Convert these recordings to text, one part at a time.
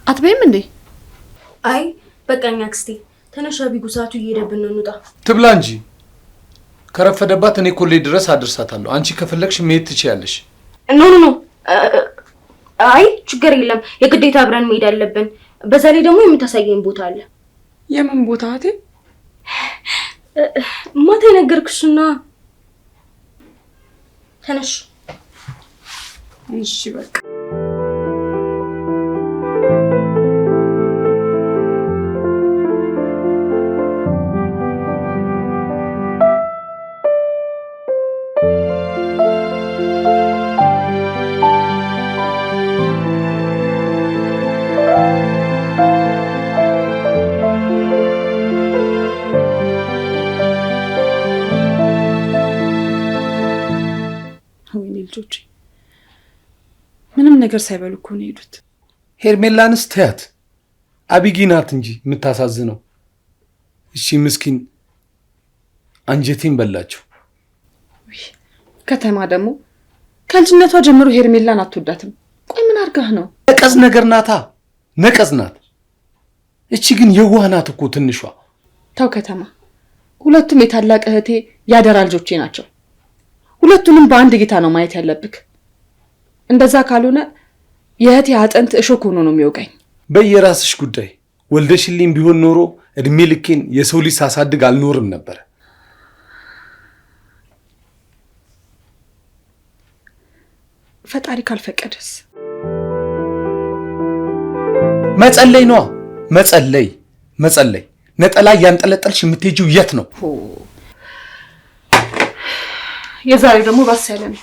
አትበይም እንዴ? አይ በቃኝ አክስቴ፣ ተነሽ ቢጉ ሰዓቱ እየሄደብን ነው። እንውጣ። ትብላ እንጂ ከረፈደባት እኔ ኮሌጅ ድረስ አድርሳታለሁ። አንቺ ከፈለግሽ መሄድ ትችያለሽ። ኖ ኖ ኖ፣ አይ ችግር የለም፣ የግዴታ አብረን መሄድ አለብን። በዛ ላይ ደግሞ የምታሳየኝ ቦታ አለ። የምን ቦታ እህቴ? ማታ የነገርኩሽና። ተነሽ። እሺ በቃ ልጆች ምንም ነገር ሳይበሉ እኮ ነው የሄዱት። ሄርሜላንስ ተያት፣ አቢጊ ናት እንጂ የምታሳዝነው። እሺ ምስኪን አንጀቴን በላቸው። ከተማ ደግሞ ከልጅነቷ ጀምሮ ሄርሜላን አትወዳትም። ቆይ ምን አርጋህ ነው? ነቀዝ ነገር ናታ፣ ነቀዝ ናት። እቺ ግን የዋህ ናት እኮ ትንሿ። ተው ከተማ፣ ሁለቱም የታላቅ እህቴ ያደራ ልጆቼ ናቸው። ሁለቱንም በአንድ ጌታ ነው ማየት ያለብክ። እንደዛ ካልሆነ የእህቴ አጥንት እሾክ ሆኖ ነው የሚወጋኝ። በየራስሽ ጉዳይ። ወልደሽልኝ ቢሆን ኖሮ እድሜ ልኬን የሰው ልጅ ሳሳድግ አልኖርም ነበር። ፈጣሪ ካልፈቀደስ? መጸለይ ነዋ፣ መጸለይ። ነጠላ ያንጠለጠልሽ የምትሄጂው የት ነው? የዛሬው ደግሞ ባስ ያለ ነው።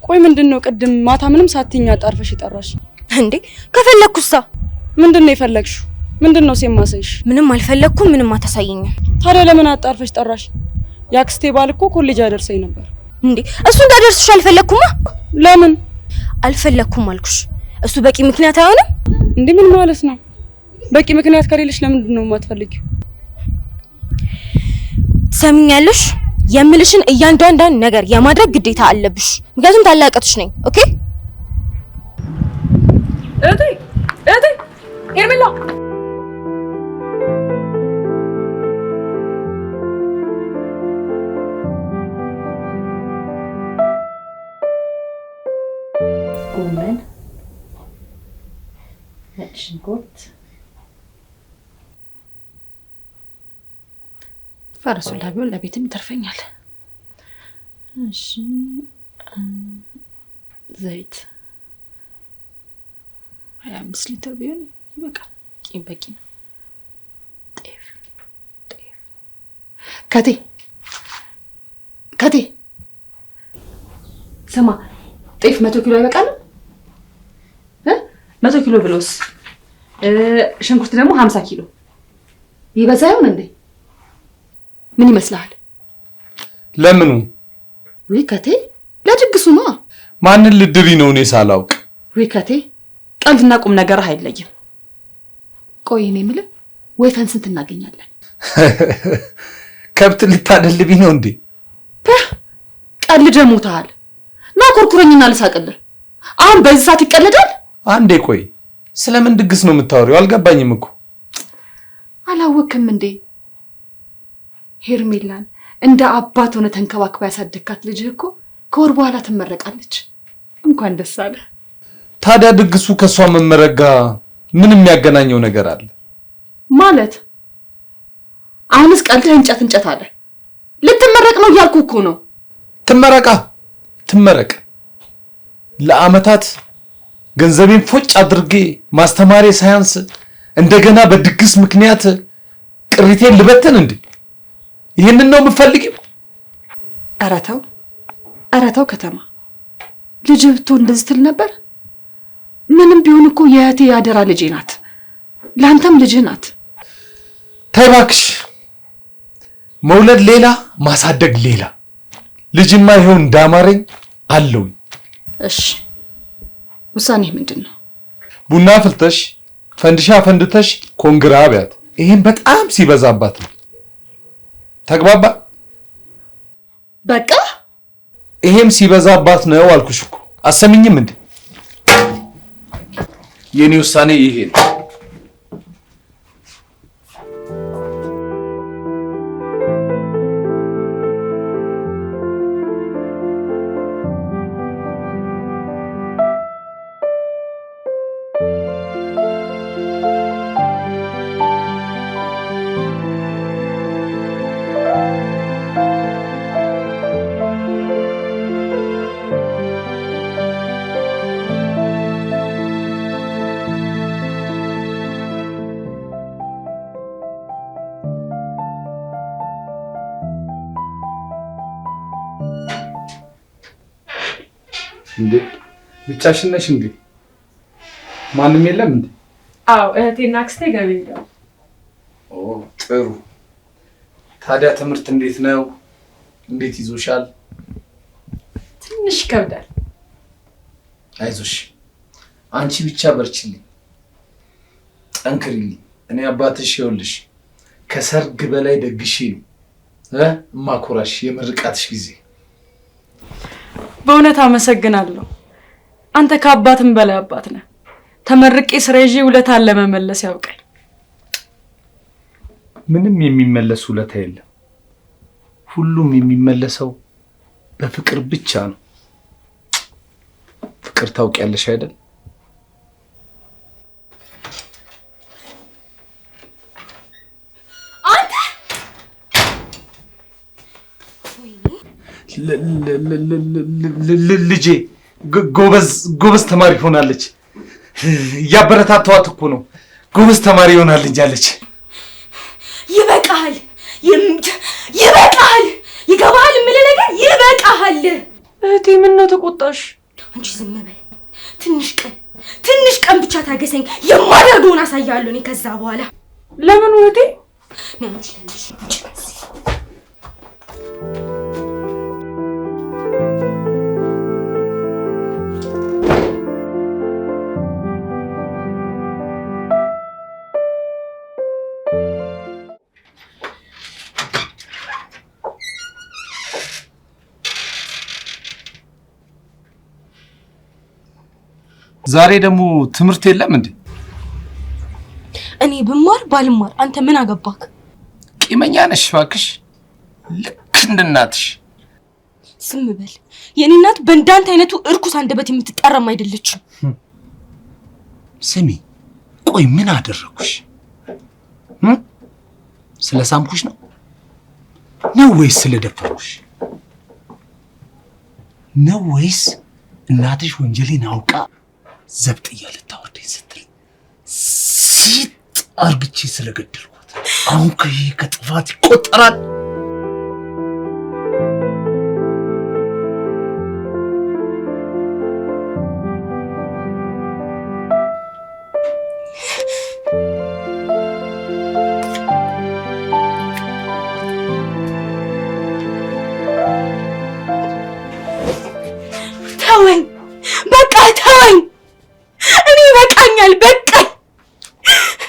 ቆይ ምንድነው ቅድም ማታ ምንም ሳትኛ ጣርፈሽ ይጠራሽ እንዴ? ከፈለኩሳ ምንድነው የፈለግሽው? ምንድነው ሲማሰይሽ? ምንም አልፈለኩም፣ ምንም አታሳየኝም። ታዲያ ለምን አጣርፈሽ ጠራሽ? ያክስቴ ባል እኮ ኮሌጅ አደርሰኝ ነበር። እንዴ እሱ እንዳደርስሽ አልፈለኩማ። ለምን አልፈለኩም አልኩሽ? እሱ በቂ ምክንያት አይሆንም እንዴ? ምን ማለት ነው? በቂ ምክንያት ከሌለሽ ለምንድን ነው የማትፈልጊው? ትሰሚኛለሽ? የምልሽን እያንዳንዷን ነገር የማድረግ ግዴታ አለብሽ። ምክንያቱም ታላቀትሽ ነኝ። ኦኬ እህቴ ሄርሜላ ጎመን፣ ነጭ ሽንኩርት፣ ፈረሱላ ቢሆን ለቤትም ይተርፈኛል። እሺ ዘይት 25 ሊትር ቢሆን ይበቃል። በቂ ነው። ጤፍ ከቴ ስማ፣ ጤፍ 100 ኪሎ አይበቃልም? 100 ኪሎ ብሎስ ሽንኩርት ደግሞ 50 ኪሎ ይበዛ ይሆን እንዴ? ምን ይመስልሃል? ለምኑ? ወይ ከቴ ለድግሱ ነው። ማንን ልድሪ ነው እኔ ሳላውቅ? ወይ ከቴ ቀልድና ቁም ነገር አይለይም። ቆይ እኔ የምልህ ወይፈን ስንት እናገኛለን? ከብት ልታደልቢ ነው እንዴ? ቀልደህ ሞተሃል። ና ኮርኩረኝና ልሳቅልህ። አሁን በዚህ ሰዓት ይቀለዳል? አንዴ ቆይ፣ ስለምን ድግስ ነው የምታወሪው? አልገባኝም እኮ። አላወቅም እንዴ? ሄርሜላን እንደ አባት ሆነ ተንከባክባ ያሳደግካት ልጅህ እኮ ከወር በኋላ ትመረቃለች። እንኳን ደስ አለ። ታዲያ ድግሱ ከሷ መመረጋ ምን የሚያገናኘው ነገር አለ ማለት? አሁንስ ቀልድህ እንጨት አለ። ልትመረቅ ነው እያልኩ እኮ ነው። ትመረቅ። ለአመታት ገንዘቤን ፎጭ አድርጌ ማስተማሬ ሳያንስ እንደገና በድግስ ምክንያት ቅሪቴን ልበተን እንዴ? ይሄንን ነው የምፈልገው? ኧረ ተው ከተማ። ልጅህ ብትሆን እንደዚህ ትል ነበር? ምንም ቢሆን እኮ የእህቴ ያደራ ልጄ ናት። ለአንተም ልጅህ ናት። ተይ እባክሽ። መውለድ ሌላ ማሳደግ ሌላ። ልጅማ ይሄው እንዳማረኝ አለው። እሺ ውሳኔ ምንድን ነው? ቡና ፍልተሽ ፈንድሻ ፈንድተሽ ኮንግራ ቢያት። ይሄን በጣም ሲበዛባት ነው። ተግባባ? በቃ ይሄም ሲበዛባት ነው አልኩሽ እኮ። አሰሚኝም እንዴ? የኔ ውሳኔ ይሄ ነው። እንዴ ብቻሽን ነሽ እንዴ? ማንም የለም እንዴ? አዎ እህቴና አክስቴ ገቢ ነው። ጥሩ። ታዲያ ትምህርት እንዴት ነው? እንዴት ይዞሻል? ትንሽ ይከብዳል። አይዞሽ፣ አንቺ ብቻ በርቺልኝ፣ ጠንክሪልኝ። እኔ አባትሽ ይኸውልሽ ከሰርግ በላይ ደግሼ ነው እማኮራሽ የምርቃትሽ ጊዜ። በእውነት አመሰግናለሁ። አንተ ከአባትም በላይ አባት ነህ። ተመርቄ ስራ ይዤ ውለታን ለመመለስ ያውቃል። ምንም የሚመለስ ውለታ የለም። ሁሉም የሚመለሰው በፍቅር ብቻ ነው። ፍቅር ታውቂያለሽ አይደል? አንተ ልጄ ጎበዝ ተማሪ ሆናለች። እያበረታተዋት እኮ ነው። ጎበዝ ተማሪ ሆናለች አለች። ይበቃል፣ ይበቃል። ይገባሃል የምልህ ነገር ይበቃል። እህቴ ምን ነው ተቆጣሽ? አንቺ ዝም በይ። ትንሽ ቀን ብቻ ታገሰኝ። የማደርገውን አሳያለሁ እኔ ከዛ በኋላ። ለምን እህቴ? ዛሬ ደግሞ ትምህርት የለም እንዴ? እኔ ብማር ባልማር አንተ ምን አገባክ? ቂመኛ ነሽ እባክሽ፣ ልክ እንደ እናትሽ። ዝም በል። የኔ እናት በእንዳንተ አይነቱ እርኩስ አንደበት የምትጠራም አይደለችም። ስሚ፣ ቆይ ምን አደረኩሽ? ስለ ሳምኩሽ ነው ወይስ ስለደፈሩሽ ነው? ወይስ እናትሽ ወንጀሌን አውቃ ዘብጥያ ልታወርደኝ ስትል ሲጥ አርግቼ ስለገደልኳት አሁን ከጥፋት ይቆጠራል? ተወኝ፣ በቃ ተወኝ። እኔ ይበቃኛል፣ በቃኝ። ምን? 3 ቀን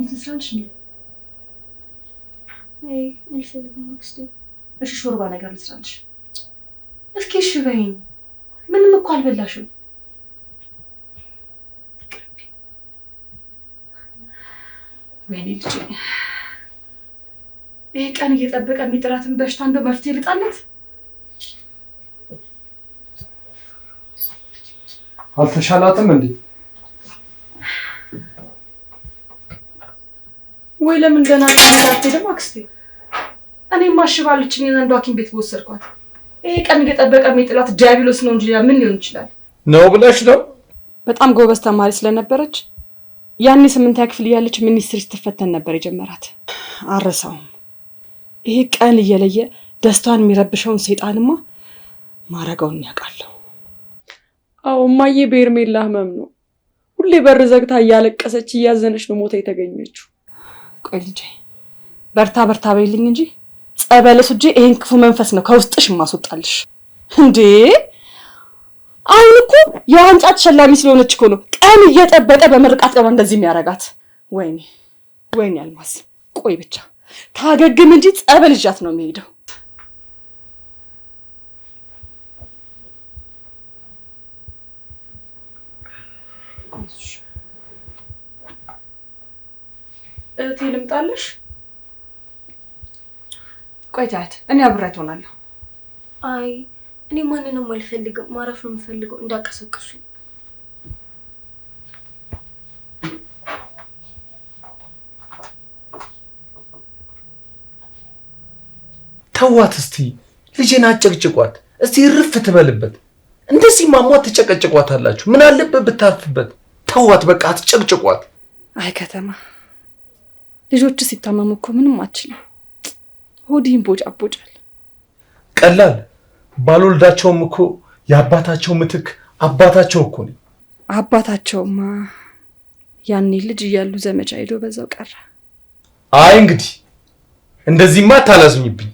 አጥሚት ልስራልሽ እንዴ? አይ አልፈልግም አክስቴ። እሺ ሾርባ ነገር ልስራልሽ። እስኪ እሺ በይኝ። ምንም እኮ አልበላሽም። ወይኔ ልጄ፣ ይሄ ቀን እየጠበቀ የሚጥራትን በሽታ እንደው መፍትሄ ልጣለት። አልተሻላትም እንዴ? ወይ ለምን ገና ቃላት ደግሞ አክስቴ? እኔም ማሽባለችኝ እና አንዱ ሐኪም ቤት ወሰድኳት። ይሄ ቀን እየጠበቀ የሚጥላት ዲያብሎስ ነው እንጂ ምን ሊሆን ይችላል? ነው ብለሽ ነው? በጣም ጎበዝ ተማሪ ስለነበረች ያኔ 8ኛ ክፍል እያለች ሚኒስትሪ ስትፈተን ነበር የጀመራት። አረሳውም። ይሄ ቀን እየለየ ደስታን የሚረብሸውን ሰይጣንማ ማረጋውን ያውቃለሁ። አዎ እማዬ በሄርሜላ ህመም ነው ሁሌ በር ዘግታ እያለቀሰች እያዘነች ነው ሞታ የተገኘችው። ቆይ ልጄ በርታ በርታ በይልኝ እንጂ ጸበለስ እጄ ይሄን ክፉ መንፈስ ነው ከውስጥሽ ማስወጣልሽ። እንዴ አሁን እኮ የዋንጫ ተሸላሚ ስለሆነች እኮ ነው ቀን እየጠበቀ በምርቃት ቀን እንደዚህ የሚያረጋት። ወይኔ ወይኔ አልማዝ፣ ቆይ ብቻ ታገግም እንጂ ጸበል ይዣት ነው የሚሄደው። እህቴ ልምጣልሽ? ቆይ ታያት፣ እኔ አብሬያት ሆናለሁ። አይ እኔ ማንንም አልፈልግም፣ ማረፍ ነው የምፈልገው። እንዳቀሰቅሱ ተዋት እስቲ፣ ልጄን አጨቅጭቋት እስቲ፣ እርፍ ትበልበት። እንደዚህ ማሟት ትጨቀጭቋታላችሁ። ምን አለበት ብታርፍበት? ተዋት በቃ አትጨቅጭቋት። አይ ከተማ ልጆች ሲታመሙ እኮ ምንም አትችልም። ሆዲን ቦጫቦጫል። ቀላል ባልወልዳቸውም እኮ የአባታቸው ምትክ አባታቸው እኮ ነው። አባታቸውማ ያኔ ልጅ እያሉ ዘመቻ ሄዶ በዛው ቀረ። አይ እንግዲህ እንደዚህማ አታላዝኝብኝ።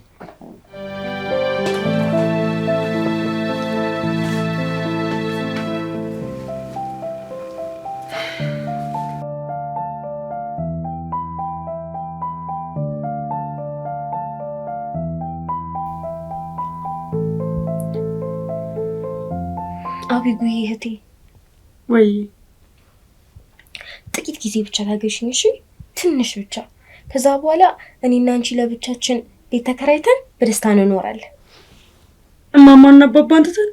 አቢጉዬ እህቴ፣ ወይ ጥቂት ጊዜ ብቻ ታገሽኝ እሺ? ትንሽ ብቻ። ከዛ በኋላ እኔና አንቺ ለብቻችን ቤት ተከራይተን በደስታ እንኖራለን። እማማና አባባን ትተን?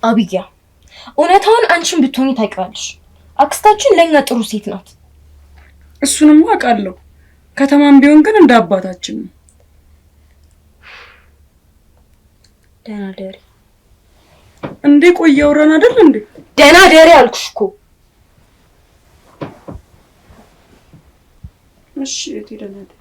አቢጊያ፣ እውነታውን አንቺን ብትሆኚ ታውቂዋለሽ። አክስታችን ለኛ ጥሩ ሴት ናት። እሱንም አውቃለሁ። ከተማም ቢሆን ግን እንደ አባታችን ነው። ደህና ደሪ እንዴ። ቆይ አውራን አይደል እንዴ? ደህና ደሪ አልኩሽ እኮ። እሺ እቴ ደህና ደሪ።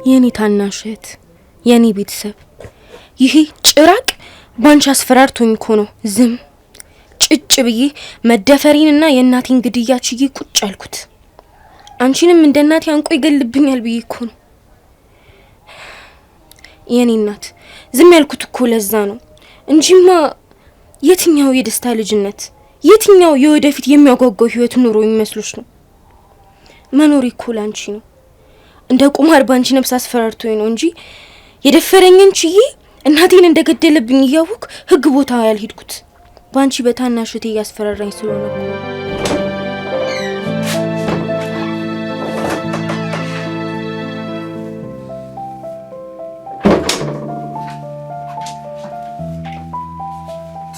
የኔ ታናሽ እህት፣ የኔ ቤተሰብ፣ ይሄ ጭራቅ ባንቺ አስፈራርቶኝ እኮ ነው ዝም ጭጭ ብዬ መደፈሪንና የእናቴን ግድያ ችዬ ቁጭ አልኩት። አንቺንም እንደ እናቴ አንቆ ይገልብኛል ብዬ እኮ ነው። የኔ እናት ዝም ያልኩት እኮ ለዛ ነው እንጂማ የትኛው የደስታ ልጅነት፣ የትኛው የወደፊት የሚያጓጓው ህይወት ኑሮ የሚመስሉሽ ነው? መኖር እኮ ላንቺ ነው። እንደ ቁማር ባንቺ ነፍስ አስፈራርቶኝ ነው እንጂ የደፈረኝን ችዬ እናቴን እንደገደለብኝ እያወቅ ህግ ቦታ ያልሄድኩት ባንቺ በታናሽቴ ያስፈራራኝ ስለሆነ ነው።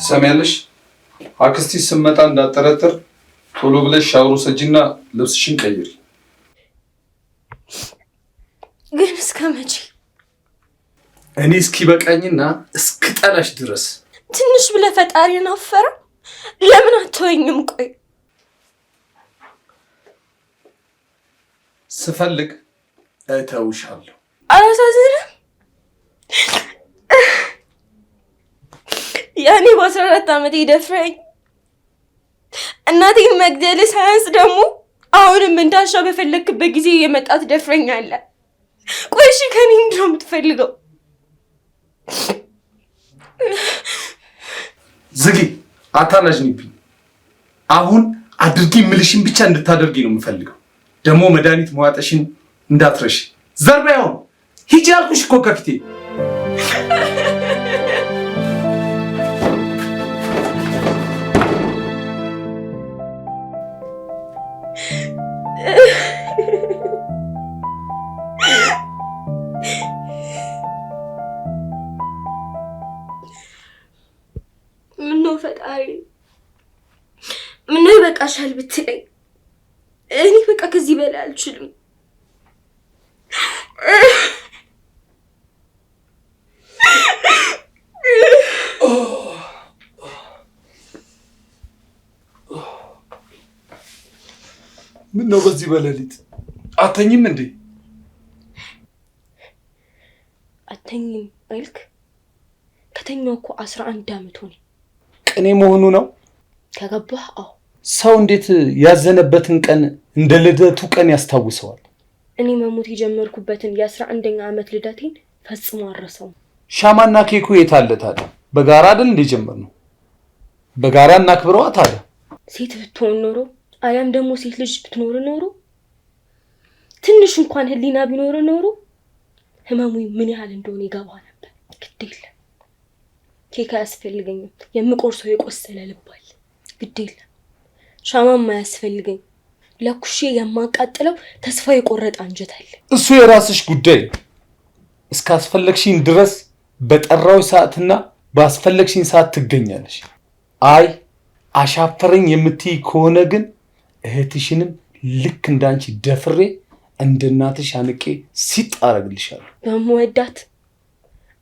ትሰሚያለሽ? አክስቲ ስመጣ እንዳጠረጥር ቶሎ ብለሽ ሻወር ውሰጂና ልብስሽን ቀይሪ። ግን እስከ መቼ? እኔ እስኪበቃኝና እስክጠላሽ ድረስ። ትንሽ ብለህ ፈጣሪን አፈራ። ለምን አትወኝም? ቆይ ስፈልግ እተውሻለሁ። አላሳዝንም? ያኔ በ14 ዓመቴ ደፍረኝ እናቴን መግደል ሳያንስ ደግሞ አሁንም እንዳሻው በፈለክበት ጊዜ የመጣት ትደፍረኛለህ። ቆይ እሺ ከኔ ምንድን ነው የምትፈልገው? ዝጊ፣ አታናዥኝብኝ። አሁን አድርጊ ምልሽን ብቻ እንድታደርጊ ነው የምፈልገው። ደግሞ መድኃኒት መዋጠሽን እንዳትረሽ። ዘርበያው ሂጂ ያልኩሽ እኮ ከፊቴ። ምነው ፈጣሪ ምነው ይበቃሻል ብትለኝ። እኔ በቃ ከዚህ በላይ አልችልም። ምነው በዚህ በሌሊት አተኝም እንዴ? አተኝም አልክ? ከተኛው እኮ 11 ዓመት ሆነ። ቅኔ መሆኑ ነው ከገባህ? አዎ። ሰው እንዴት ያዘነበትን ቀን እንደ ልደቱ ቀን ያስታውሰዋል? እኔ መሞት የጀመርኩበትን የ11ኛ ዓመት ልደቴን ፈጽሞ አረሰው። ሻማና ኬኩ የት አለ ታዲያ? በጋራ አይደል እንደ ጀመርነው? በጋራ እናክብረዋ ታዲያ። ሴት ብትሆን ኖሮ አያም ደግሞ ሴት ልጅ ብትኖር ኖሮ ትንሽ እንኳን ህሊና ቢኖር ኖሮ ህመሙ ምን ያህል እንደሆነ ይገባ ነበር። ግድ የለም ኬክ አያስፈልገኝም። የምቆርሰው የቆሰለ ልብ አለ። ግድ የለም ሻማም አያስፈልገኝ። ለኩሼ የማቃጥለው ተስፋ የቆረጠ አንጀት አለ። እሱ የራስሽ ጉዳይ። እስካስፈለግሽኝ ድረስ በጠራው ሰዓትና ባስፈለግሽኝ ሰዓት ትገኛለሽ። አይ አሻፈረኝ የምትይ ከሆነ ግን እህትሽንም ልክ እንዳንቺ ደፍሬ እንደ እናትሽ አንቄ ሲጣረግልሻለሁ። በመወዳት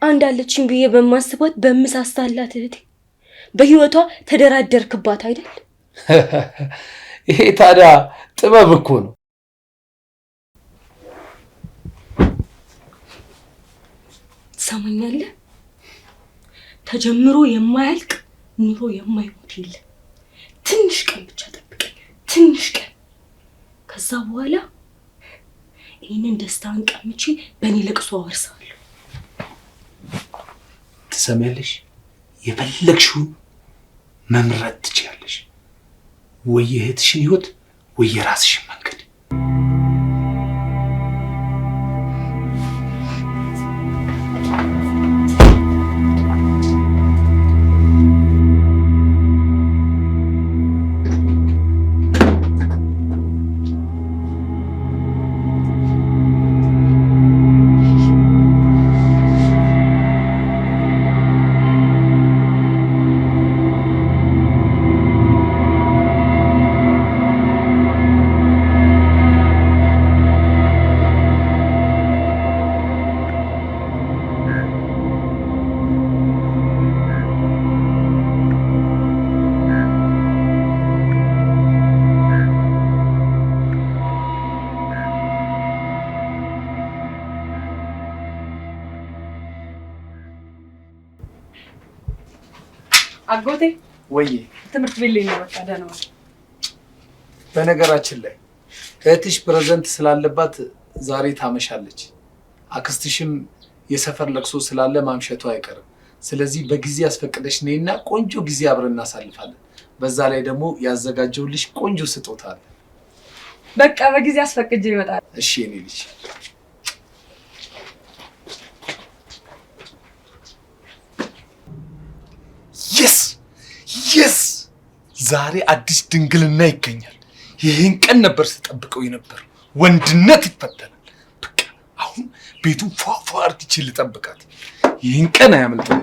አንድ አለችኝ ብዬ በማስባት በምሳሳላት እህቴ በህይወቷ ተደራደርክባት አይደል? ይሄ ታዲያ ጥበብ እኮ ነው። ትሰማኛለህ? ተጀምሮ የማያልቅ ኑሮ የማይሞት የለ። ትንሽ ቀን ብቻ ጠብቀኝ፣ ትንሽ ቀን። ከዛ በኋላ ይህንን ደስታን ቀምቼ በእኔ ለቅሶ አወርሳለሁ። ትሰሚያለሽ? የፈለግሽውን መምረጥ ትችያለሽ። ወይ የእህትሽን ህይወት ወይ የራስሽን መንገድ። አጎቴ ወይ ትምህርት ቤት ላይ ነው። በቃ ደህና ነው። በነገራችን ላይ እህትሽ ፕሬዘንት ስላለባት ዛሬ ታመሻለች። አክስትሽም የሰፈር ለቅሶ ስላለ ማምሸቱ አይቀርም። ስለዚህ በጊዜ አስፈቅደሽ ነይና ቆንጆ ጊዜ አብረን እናሳልፋለን። በዛ ላይ ደግሞ ያዘጋጀውልሽ ቆንጆ ስጦታ አለ። በቃ በጊዜ አስፈቅጄ ይወጣል። እሺ የኔ ልጅ። የስ ዛሬ አዲስ ድንግልና ይገኛል። ይህን ቀን ነበር ስጠብቀው የነበር። ወንድነት ይፈተናል። በቃ አሁን ቤቱን ፏፏ አርግቼ ልጠብቃት። ይህን ቀን አያመልጥም።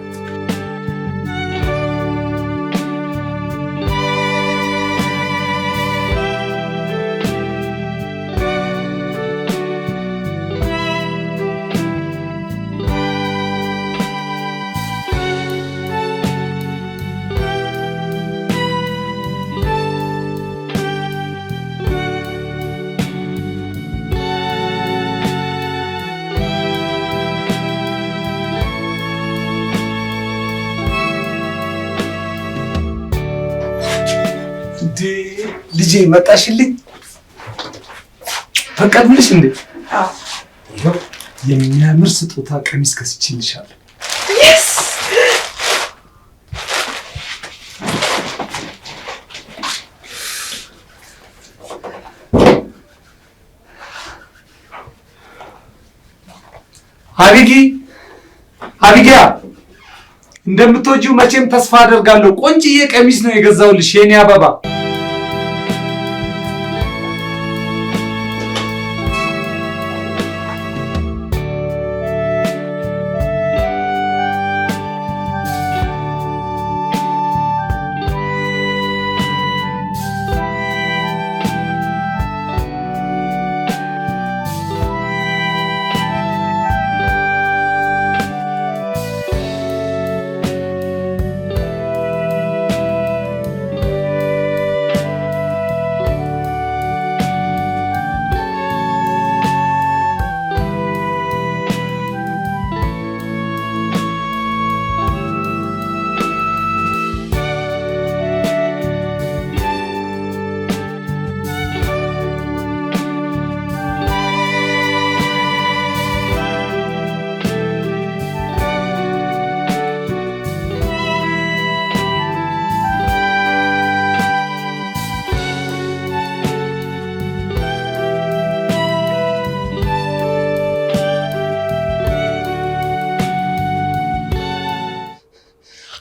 ልጄ መጣሽልኝ። ፈቀድልሽ እንዴ? አዎ። ይኸው የሚያምር ስጦታ ቀሚስ ከስችልሻለሁ። yes አቢጊያ እንደምትወጂው መቼም ተስፋ አደርጋለሁ። ቆንጅዬ ቀሚስ ነው የገዛውልሽ የኔ አበባ።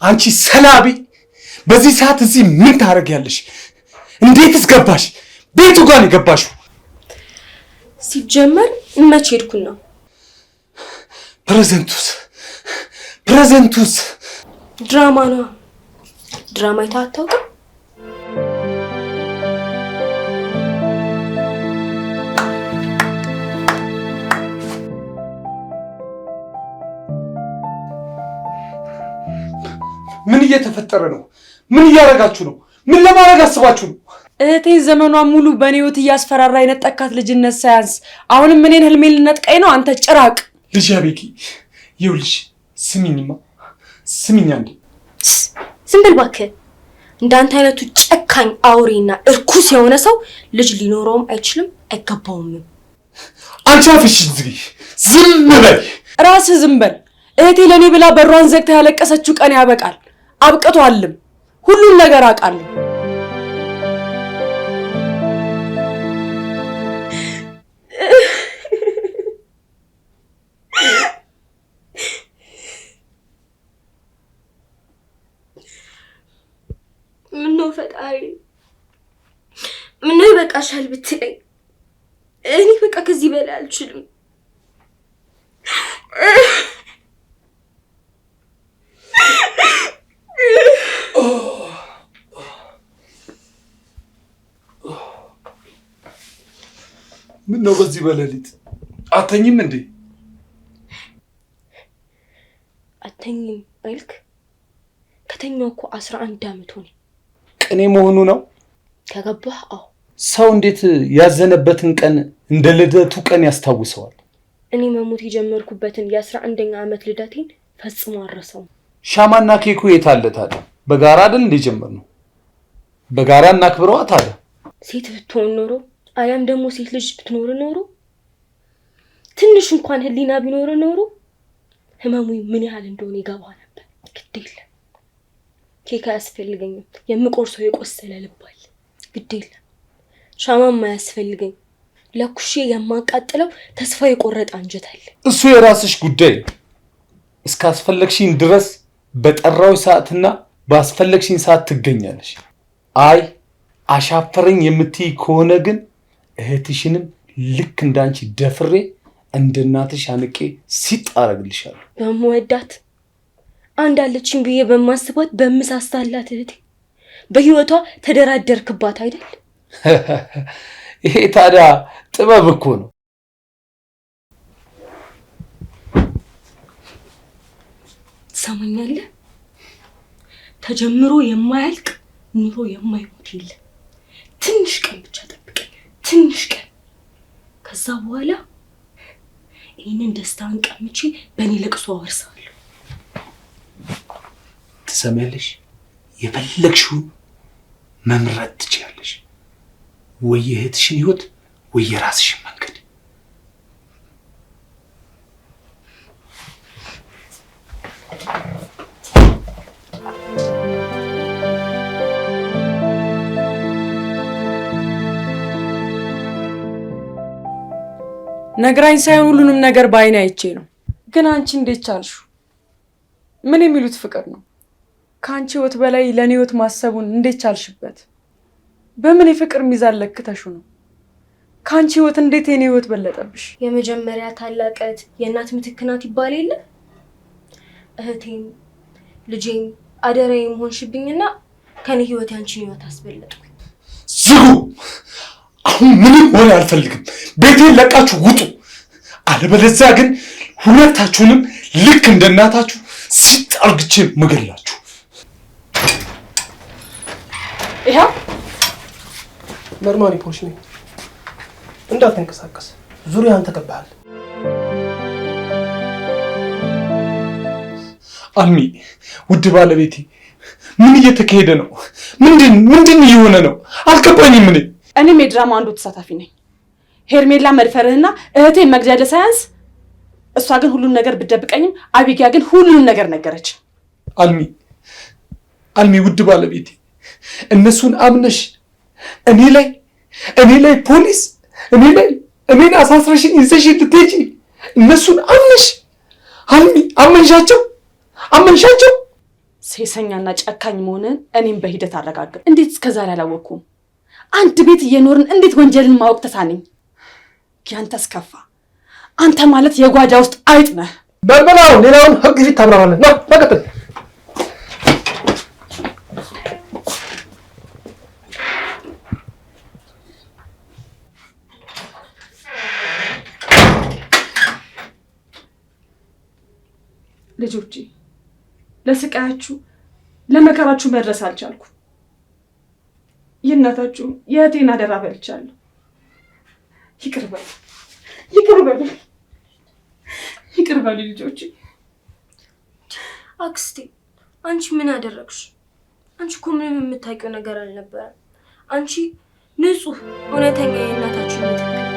አንቺ ሰላቢ በዚህ ሰዓት እዚህ ምን ታደርጊያለሽ? እንዴትስ ገባሽ? ቤቱ ጋር ነው የገባሽው? ሲጀመር መቼ ሄድኩና? ፕሬዘንቱስ ድራማ ነው። ድራማ አይተህ አታውቅም? ምን እየተፈጠረ ነው? ምን እያደረጋችሁ ነው? ምን ለማድረግ አስባችሁ ነው? እህቴን ዘመኗ ሙሉ በእኔ ህይወት እያስፈራራ የነጠቃት ልጅነት ሳያንስ አሁንም እኔን ህልሜን ልነጥቀኝ ነው? አንተ ጭራቅ ልጅ አቤኪ፣ ይኸውልሽ ስሚኝ አንዴ። ዝም ብል እባክህ። እንዳንተ አይነቱ ጨካኝ አውሬና እርኩስ የሆነ ሰው ልጅ ሊኖረውም አይችልም አይገባውም። አንቺ አፍሽን ዝጊ፣ ዝም በይ። ራስህ ዝም በል። እህቴ ለኔ ብላ በሯን ዘግታ ያለቀሰችው ቀን ያበቃል። አብቅቷልም። ሁሉን ነገር አውቃለሁ። ምነው ፈጣሪ፣ ምነው ይበቃሻል ብትለኝ። እኔ በቃ ከዚህ በላይ አልችልም። ምነው በዚህ በሌሊት አተኝም እንዴ? አተኝም አልክ? ከተኛው እኮ 11 ዓመት ሆነ። ቅኔ መሆኑ ነው ከገባህ? አዎ። ሰው እንዴት ያዘነበትን ቀን እንደ ልደቱ ቀን ያስታውሰዋል? እኔ መሞት የጀመርኩበትን የ11ኛ ዓመት ልደቴን ፈጽሞ አረሰው። ሻማና ኬኩ የት አለ ታዲያ? በጋራ አይደል እንደ ጀመርነው? በጋራ እናክብረዋ ታዲያ። ሴት ብትሆን ኖሮ አያም ደግሞ ሴት ልጅ ብትኖር ኖሮ ትንሽ እንኳን ህሊና ቢኖር ኖሮ ህመሙ ምን ያህል እንደሆነ ይገባ ነበር። ግድ የለም ኬክ አያስፈልገኝም። የምቆርሰው የቆሰለ ልብ አለ። ግድ የለም ሻማም አያስፈልገኝ። ለኩሼ የማቃጥለው ተስፋ የቆረጠ አንጀት አለ። እሱ የራስሽ ጉዳይ። እስካስፈለግሽኝ ድረስ በጠራው ሰዓትና ባስፈለግሽኝ ሰዓት ትገኛለሽ። አይ አሻፈረኝ የምትይ ከሆነ ግን እህትሽንም ልክ እንዳንቺ ደፍሬ እንደናትሽ አንቄ ሲጣረግልሻለሁ። በመወዳት አንድ አለችኝ ብዬ በማስባት በምሳሳላት እህቴ በህይወቷ ተደራደርክባት አይደል? ይሄ ታዲያ ጥበብ እኮ ነው። ሰማኛለህ? ተጀምሮ የማያልቅ ኑሮ የማይሞት የለ። ትንሽ ቀን ብቻ ጠብቀኝ፣ ትንሽ ቀን። ከዛ በኋላ ይህንን ደስታን ቀምቼ በእኔ ለቅሶ አወርሳለሁ። ትሰሚያለሽ? የፈለግሽውን መምረጥ ትችያለሽ። ወይ እህትሽን ህይወት ወይ የራስሽን መንገድ። ነግራኝ ሳይሆን ሁሉንም ነገር በአይኔ አይቼ ነው። ግን አንቺ እንዴት ቻልሹ? ምን የሚሉት ፍቅር ነው? ከአንቺ ህይወት በላይ ለእኔ ህይወት ማሰቡን እንዴት ቻልሽበት? በምን የፍቅር ሚዛን ለክተሹ ነው? ከአንቺ ህይወት እንዴት የኔ ህይወት በለጠብሽ? የመጀመሪያ ታላቅ እህት የእናት ምትክ ናት ይባል የለ? እህቴም ልጄም አደራዬም ሆንሽብኝና ከኔ ህይወት ያንቺን ህይወት አስበለጥኩኝ። ዝጉ! አሁን ምንም ሆነ አልፈልግም። ቤቴን ለቃችሁ ውጡ። አለበለዚያ ግን ሁለታችሁንም ልክ እንደ እናታችሁ ሲጣርግቼ መገላችሁ። ይሄው መርማሪ ፖሊስ ነኝ። እንዳትንቀሳቀስ፣ ዙሪያን ተከባሃል። አልሚ፣ ውድ ባለቤቴ፣ ምን እየተካሄደ ነው? ምንድን እየሆነ ነው? አልገባኝም። እኔም የድራማ አንዱ ተሳታፊ ነኝ። ሄርሜላ መድፈርህና እህቴን መግደል ሳያንስ እሷ ግን ሁሉን ነገር ብትደብቀኝም አቢጊያ ግን ሁሉን ነገር ነገረች። አልሚ፣ ውድ ባለቤቴ፣ እነሱን አምነሽ እኔ ላይ ፖሊስ እኔን አሳስረሽኝ ይዘሽ ልትሄጂ እነሱን አምነሽ አልሚ፣ አመንሻቸው። ሴሰኛና ጨካኝ መሆንን እኔም በሂደት አረጋግጥ። እንዴት እስከዛሬ አላወቅኩም? አንድ ቤት እየኖርን እንዴት ወንጀልን ማወቅ ተሳነኝ? ያንተስ ከፋ። አንተ ማለት የጓዳ ውስጥ አይጥ ነህ። በልበላው፣ ሌላውን ህግ ፊት ታብራራለህ። ነው በቀጥል። ልጆቼ ለስቃያችሁ ለመከራችሁ መድረስ አልቻልኩ። የእናታችሁ የእህቴን አደራ በልቻለሁ። ይቅር በሉ ልጆቼ። አክስቴ አንቺ ምን አደረግሽ? አንቺ እኮ ምንም የምታውቂው ነገር አልነበረም። አንቺ ንጹህ እውነተኛ የእናታችን ምትክ